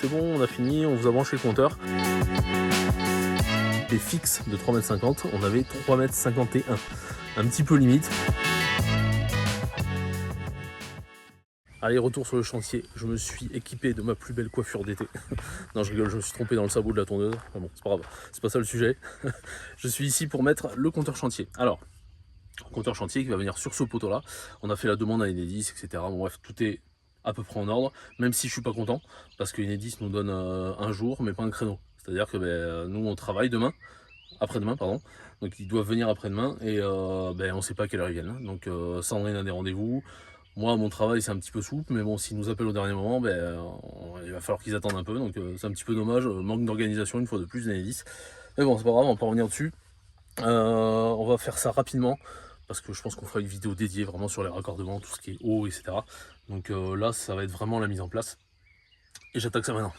c'est bon, on a fini, on vous a branché le compteur. Les fixes de 3,50 m, on avait 3,51 m. Un petit peu limite. Allez, retour sur le chantier, je me suis équipé de ma plus belle coiffure d'été. Non, je rigole, je me suis trompé dans le sabot de la tondeuse. Ah bon, c'est pas grave, c'est pas ça le sujet. Je suis ici pour mettre le compteur chantier. Alors, compteur chantier qui va venir sur ce poteau là. On a fait la demande à Enedis, etc. Bon, bref, tout est à peu près en ordre, même si je suis pas content parce que Enedis nous donne un jour mais pas un créneau. C'est-à-dire que nous on travaille demain, après-demain pardon, donc ils doivent venir après-demain et on sait pas à quelle heure ils viennent. Donc Sandrine a des rendez-vous. Moi, mon travail, c'est un petit peu souple, mais bon, s'ils nous appellent au dernier moment, il va falloir qu'ils attendent un peu. Donc, c'est un petit peu dommage. Manque d'organisation, une fois de plus, Enedis. Mais bon, c'est pas grave, on peut revenir dessus. On va faire ça rapidement, parce que je pense qu'on fera une vidéo dédiée vraiment sur les raccordements, tout ce qui est eau, etc. Donc là, ça va être vraiment la mise en place. Et j'attaque ça maintenant.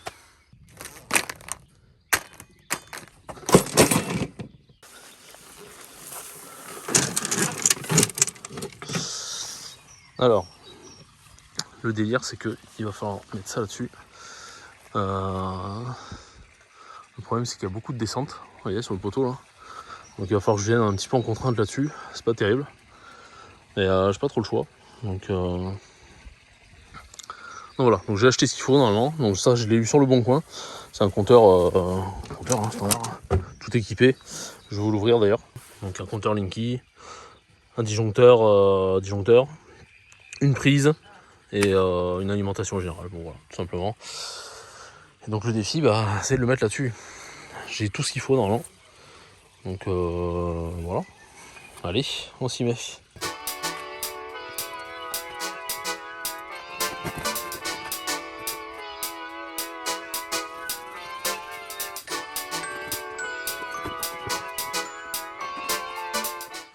Alors, le délire, c'est que il va falloir mettre ça là-dessus. Le problème, c'est qu'il y a beaucoup de descente, vous voyez, sur le poteau là. Donc il va falloir que je vienne un petit peu en contrainte là-dessus. C'est pas terrible. Et j'ai pas trop le choix. Donc voilà, donc j'ai acheté ce qu'il faut normalement. Donc ça, je l'ai eu sur le bon coin. C'est un compteur, standard, tout équipé. Je vais vous l'ouvrir d'ailleurs. Donc un compteur Linky, un disjoncteur, une prise et une alimentation générale. Bon voilà, tout simplement. Et donc le défi, c'est de le mettre là-dessus. J'ai tout ce qu'il faut normalement. Donc voilà. Allez, on s'y met.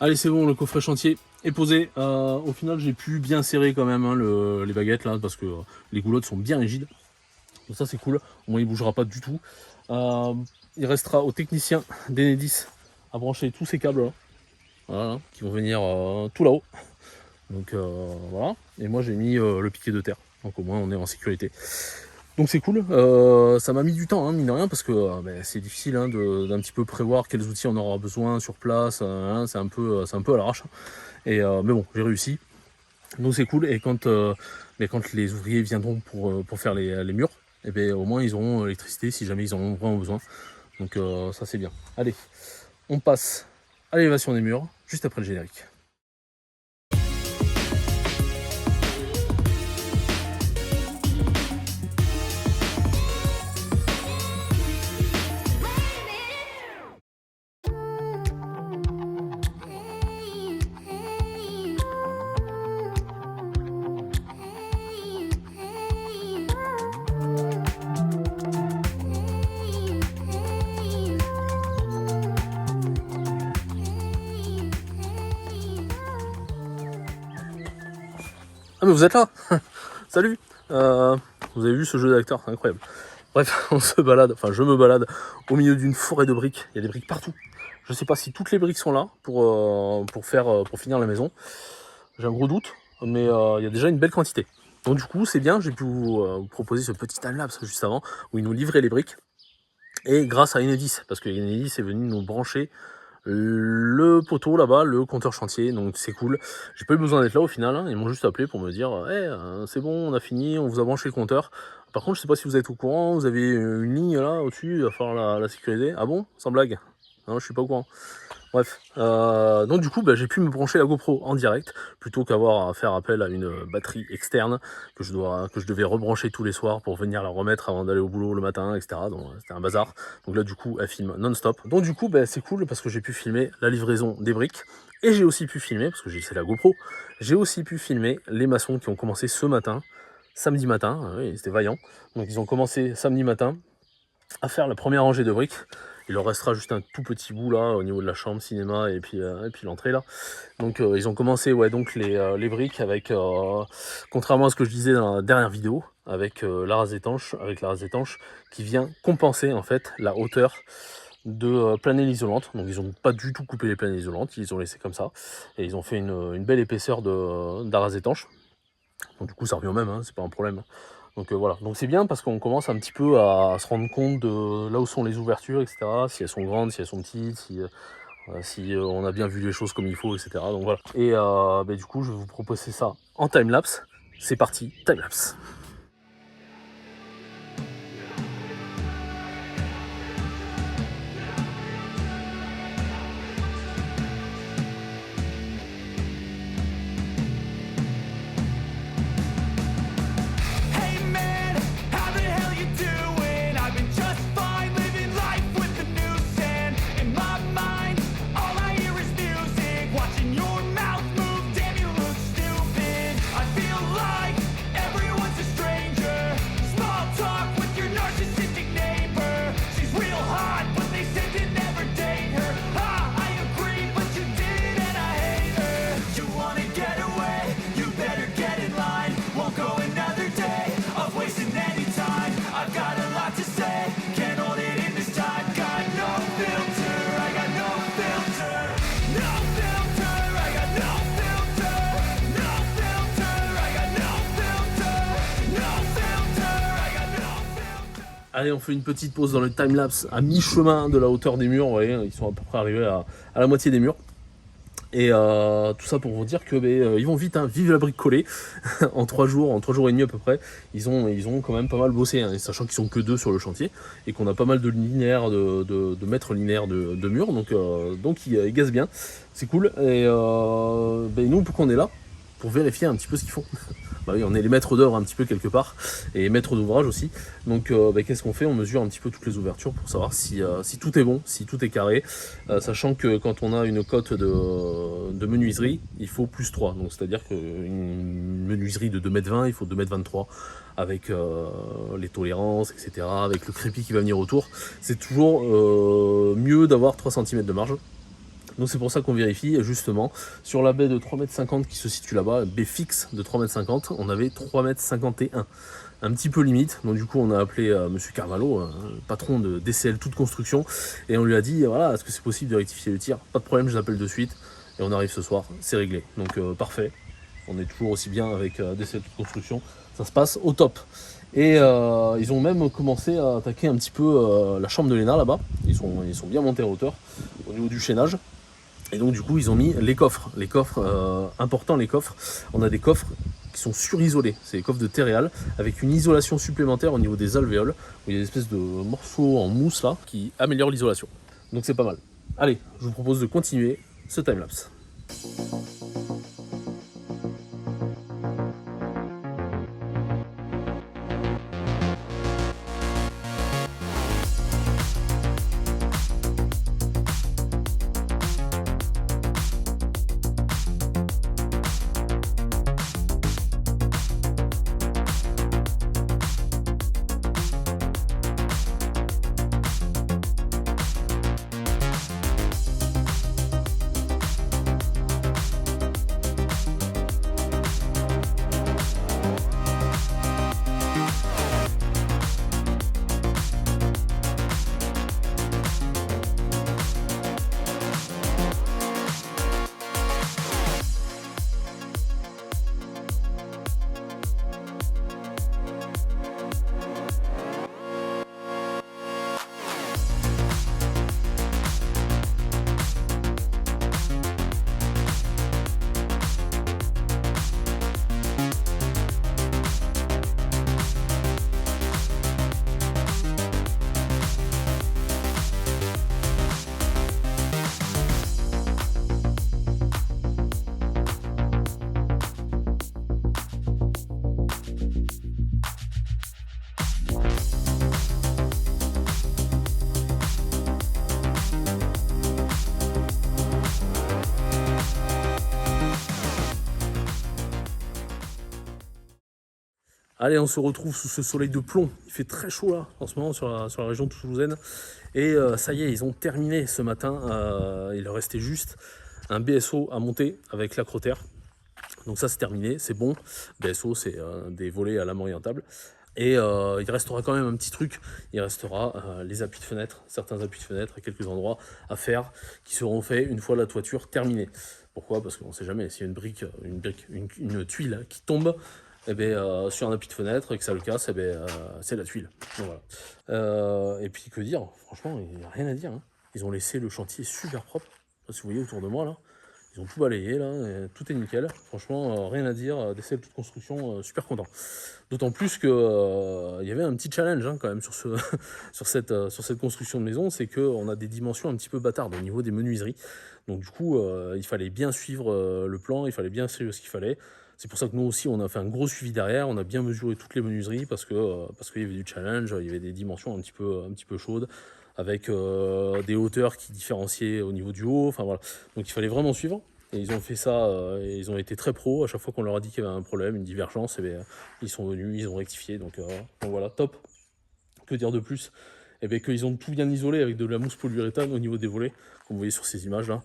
Allez, c'est bon, le coffret chantier est posé. Au final, j'ai pu bien serrer quand même les baguettes là, parce que les goulottes sont bien rigides. Donc ça, c'est cool. Au moins, il ne bougera pas du tout. Il restera au technicien d'Enedis à brancher tous ces câbles là, voilà, qui vont venir tout là-haut. Donc voilà. Et moi, j'ai mis le piquet de terre. Donc au moins, on est en sécurité. Donc c'est cool, ça m'a mis du temps, mine de rien, parce que c'est difficile d'un petit peu prévoir quels outils on aura besoin sur place, c'est un peu à l'arrache. Mais bon, j'ai réussi, donc c'est cool. Et quand les ouvriers viendront pour faire les murs, au moins ils auront l'électricité si jamais ils en ont vraiment besoin. Donc ça c'est bien. Allez, on passe à l'élévation des murs, juste après le générique. Ah mais vous êtes là. Salut. Vous avez vu ce jeu d'acteur, c'est incroyable. Bref, on se balade, enfin je me balade au milieu d'une forêt de briques. Il y a des briques partout. Je sais pas si toutes les briques sont là pour finir la maison. J'ai un gros doute, mais il y a déjà une belle quantité. Donc du coup c'est bien, j'ai pu vous proposer ce petit timelapse juste avant où ils nous livraient les briques. Et grâce à Enedis, parce que Enedis est venu nous brancher le poteau là-bas, le compteur chantier, donc c'est cool. J'ai pas eu besoin d'être là au final, ils m'ont juste appelé pour me dire c'est bon, on a fini, on vous a branché le compteur. Par contre, je sais pas si vous êtes au courant, vous avez une ligne là au-dessus, il va falloir la sécuriser. Ah bon? Sans blague? Non, je suis pas au courant. Bref, donc du coup, j'ai pu me brancher la GoPro en direct, plutôt qu'avoir à faire appel à une batterie externe que je devais rebrancher tous les soirs pour venir la remettre avant d'aller au boulot le matin, etc. Donc c'était un bazar. Donc là, du coup, elle filme non-stop. Donc du coup, c'est cool parce que j'ai pu filmer la livraison des briques. Et j'ai aussi pu filmer, parce que c'est la GoPro, j'ai aussi pu filmer les maçons qui ont commencé ce matin, samedi matin, oui, c'était vaillant. Donc ils ont commencé samedi matin à faire la première rangée de briques. Il leur restera juste un tout petit bout là au niveau de la chambre cinéma et puis l'entrée là. Donc ils ont commencé les briques avec, contrairement à ce que je disais dans la dernière vidéo, avec la rase étanche, qui vient compenser en fait la hauteur de planelle isolante. Donc ils n'ont pas du tout coupé les planelles isolantes, ils ont laissé comme ça. Et ils ont fait une belle épaisseur d'arase étanche. Donc du coup ça revient au même, c'est pas un problème. Donc voilà, donc c'est bien parce qu'on commence un petit peu à se rendre compte de là où sont les ouvertures, etc. Si elles sont grandes, si elles sont petites, si on a bien vu les choses comme il faut, etc. Donc voilà. Et du coup, je vais vous proposer ça en time-lapse. C'est parti, time-lapse. Hey man, how the hell you doing? I've been just fine living life with the noose and in my mind, all I hear is music. Watching your mouth move, damn you look stupid. I feel like everyone's a stranger. Small talk with your narcissistic neighbor. She's real hot, but they said to never date her. Ha, I agree, but you did and I hate her. You wanna get away? You better get in line. Won't go another day of wasting any time. I've got a lot to say, can't hold it in this time. Got no filter, I got no filter. No filter, I got no filter. No filter, I got no filter. No filter, I got no filter. Allez, on fait une petite pause dans le time-lapse à mi-chemin de la hauteur des murs. Vous voyez, ils sont à peu près arrivés à la moitié des murs. Et tout ça pour vous dire que ils vont vite, hein, vive la brique collée. En 3 jours et demi à peu près, ils ont quand même pas mal bossé, hein, sachant qu'ils sont que 2 sur le chantier et qu'on a pas mal de linéaires, de mètres linéaires de murs, donc ils gazent bien, c'est cool. Et nous, pourquoi on est là? Pour vérifier un petit peu ce qu'ils font. Bah oui, on est les maîtres d'œuvre un petit peu quelque part, et maîtres d'ouvrage aussi. Donc qu'est-ce qu'on fait? On mesure un petit peu toutes les ouvertures pour savoir si tout est bon, si tout est carré, sachant que quand on a une cote de menuiserie, il faut plus 3. Donc c'est-à-dire qu'une menuiserie de 2,20 m, il faut 2,23 m avec les tolérances, etc., avec le crépi qui va venir autour. C'est toujours mieux d'avoir 3 cm de marge. Donc c'est pour ça qu'on vérifie, justement, sur la baie de 3,50 m qui se situe là-bas, baie fixe de 3,50 m, on avait 3,51 m. Un petit peu limite, donc du coup on a appelé monsieur Carvalho, patron de DCL Toute Construction, et on lui a dit, voilà, est-ce que c'est possible de rectifier le tir? Pas de problème, je l'appelle de suite, et on arrive ce soir, c'est réglé. Donc parfait, on est toujours aussi bien avec DCL Toute Construction, ça se passe au top. Et ils ont même commencé à attaquer un petit peu la chambre de Léna là-bas, ils sont bien montés en hauteur, au niveau du chaînage. Et donc du coup ils ont mis les coffres importants, les coffres. On a des coffres qui sont surisolés, c'est des coffres de Terreal avec une isolation supplémentaire au niveau des alvéoles, où il y a des espèces de morceaux en mousse là qui améliorent l'isolation. Donc c'est pas mal. Allez, je vous propose de continuer ce timelapse. Allez, on se retrouve sous ce soleil de plomb. Il fait très chaud là, en ce moment, sur la région toulousaine. Et ça y est, ils ont terminé ce matin. Il leur restait juste un BSO à monter avec l'acrotère. Donc ça, c'est terminé, c'est bon. BSO, c'est des volets à lame orientable. Et il restera quand même un petit truc. Il restera les appuis de fenêtre, certains appuis de fenêtre à quelques endroits à faire, qui seront faits une fois la toiture terminée. Pourquoi? Parce qu'on ne sait jamais, s'il y a une tuile qui tombe, et ben, sur un appui de fenêtre et que ça le casse, et ben, c'est la tuile. Donc, voilà. Et puis que dire, franchement, il n'y a rien à dire. Hein. Ils ont laissé le chantier super propre. Si vous voyez autour de moi là, ils ont tout balayé là, et tout est nickel. Franchement, rien à dire. D'essai de toute construction, super content. D'autant plus que il y avait un petit challenge hein, quand même sur, sur cette construction de maison, c'est qu'on a des dimensions un petit peu bâtardes au niveau des menuiseries. Donc du coup, il fallait bien suivre le plan, il fallait bien suivre ce qu'il fallait. C'est pour ça que nous aussi, on a fait un gros suivi derrière, on a bien mesuré toutes les menuiseries parce qu'il y avait du challenge, il y avait des dimensions un petit peu chaudes, avec des hauteurs qui différenciaient au niveau du haut, enfin voilà. Donc il fallait vraiment suivre. Et ils ont fait ça, et ils ont été très pros. À chaque fois qu'on leur a dit qu'il y avait un problème, une divergence, et bien, ils sont venus, ils ont rectifié. Donc voilà, top. Que dire de plus? Et bien qu'ils ont tout bien isolé avec de la mousse polyuréthane au niveau des volets, comme vous voyez sur ces images là.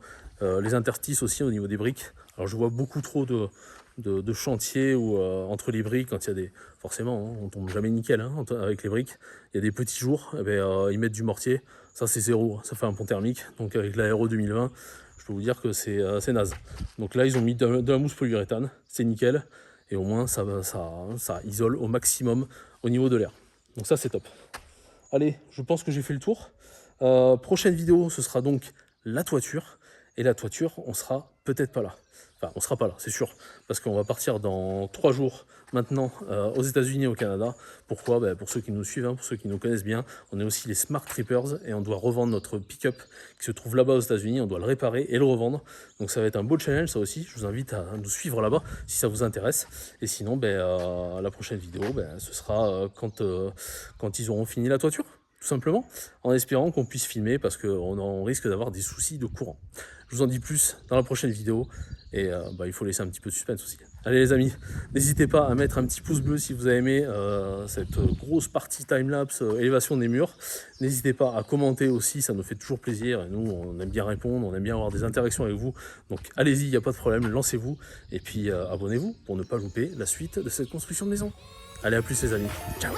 Les interstices aussi au niveau des briques. Alors je vois beaucoup trop de chantiers où entre les briques, quand il y a des... Forcément, hein, on tombe jamais nickel hein, avec les briques. Il y a des petits jours, et bien, ils mettent du mortier. Ça c'est zéro, ça fait un pont thermique. Donc avec l'aéro 2020, je peux vous dire que c'est naze. Donc là ils ont mis de la mousse polyuréthane, c'est nickel. Et au moins ça isole au maximum au niveau de l'air. Donc ça c'est top. Allez, je pense que j'ai fait le tour. Prochaine vidéo, ce sera donc la toiture. Et la toiture, on sera peut-être pas là. Enfin, on sera pas là, c'est sûr. Parce qu'on va partir dans 3 jours maintenant aux États-Unis et au Canada. Pourquoi? Pour ceux qui nous suivent, hein, pour ceux qui nous connaissent bien, on est aussi les Smart Trippers et on doit revendre notre pick-up qui se trouve là-bas aux États-Unis. On doit le réparer et le revendre. Donc ça va être un beau challenge, ça aussi. Je vous invite à nous suivre là-bas si ça vous intéresse. Et sinon, la prochaine vidéo, ce sera quand ils auront fini la toiture. Tout simplement, en espérant qu'on puisse filmer parce qu'on risque d'avoir des soucis de courant. Je vous en dis plus dans la prochaine vidéo et il faut laisser un petit peu de suspense aussi. Allez les amis, n'hésitez pas à mettre un petit pouce bleu si vous avez aimé cette grosse partie timelapse élévation des murs. N'hésitez pas à commenter aussi, ça nous fait toujours plaisir et nous on aime bien répondre, on aime bien avoir des interactions avec vous. Donc allez-y, il n'y a pas de problème, lancez-vous et puis abonnez-vous pour ne pas louper la suite de cette construction de maison. Allez, à plus les amis, ciao.